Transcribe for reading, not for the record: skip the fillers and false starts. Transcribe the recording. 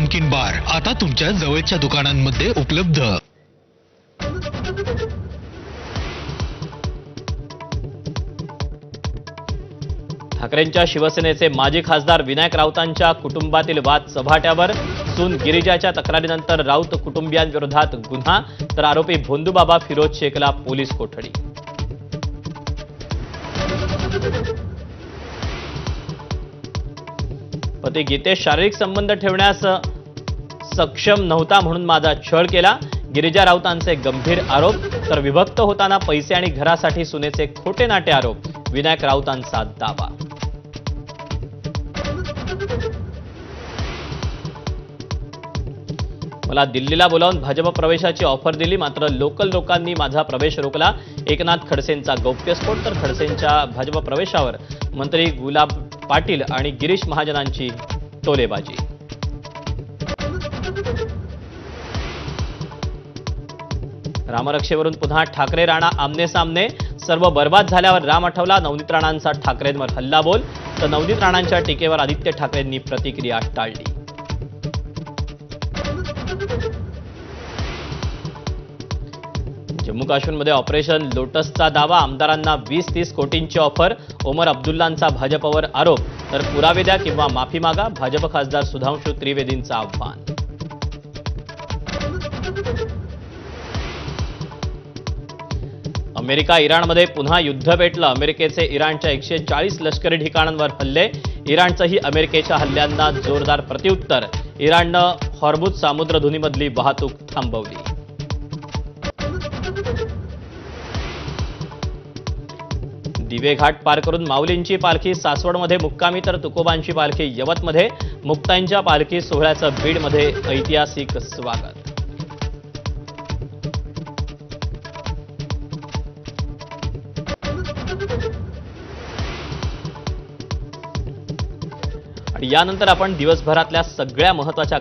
नमकीन बार आता तुमच्या जवळच्या दुकानांमध्ये उपलब्ध। ठाकरेंच्या शिवसेनेचे माजी खासदार विनायक राऊतांच्या कुटुंबातील वाद चव्हाट्यावर। सून गिरिजाच्या तक्रारीनंतर राऊत कुटुंबियांविरोधात गुन्हा, तर आरोपी भोंदूबाबा फिरोज शेखला पोलीस कोठडी। पती गीतेश शारीरिक संबंध ठेवण्यास सक्षम नव्हता म्हणून माझा छळ केला, गिरिजा राऊतांचे गंभीर आरोप। तर विभक्त होताना पैसे आणि घरासाठी सुनेचे खोटे नाटे आरोप, विनायक राऊतांचा दावा। मला दिल्लीला बोलावून भाजप प्रवेशाची ऑफर दिली, मात्र लोकल लोकांनी माझा प्रवेश रोखला। एकनाथ खडसेंचा गौप्यस्फोट, तर खडसेंच्या भाजप प्रवेशावर मंत्री गुलाब पाटील आणि गिरीश महाजनांची टोलेबाजी। रामरक्षेवरून पुन्हा ठाकरे राणा आमने सामने, सर्व बर्बाद झाल्यावर राम आठवला, नवनीत राणांचा ठाकरेंवर हल्लाबोल। तर नवनीत राणांच्या टीकेवर आदित्य ठाकरेंनी प्रतिक्रिया टाळली। जम्मू काश्मीरमध्ये ऑपरेशन लोटसचा दावा, आमदारांना 20-30 कोटींची ऑफर, ओमर अब्दुल्लांचा भाजपवर आरोप। तर पुरावे द्या किंवा माफी मागा, भाजप खासदार सुधांशू त्रिवेदींचं आव्हान। अमेरिका इराणमध्ये पुन्हा युद्ध पेटलं, अमेरिकेचे इराणच्या 140 लष्करी ठिकाणांवर हल्ले, इराणचंही अमेरिकेच्या हल्ल्यांना जोरदार प्रत्युत्तर। इराणनं हॉर्मुझ सामुद्रधुनीमधली वाहतूक थांबवली। दिवे घाट पार करून माऊलींची पालखी सासवडमध्ये मुक्कामी, तर तुकोबांची पालखी यवतमध्ये, मुक्ताईंच्या पालखी सोहळ्याचं बीडमध्ये ऐतिहासिक स्वागत। आणि यानंतर आपण दिवसभरातल्या सगळ्या महत्त्वाच्या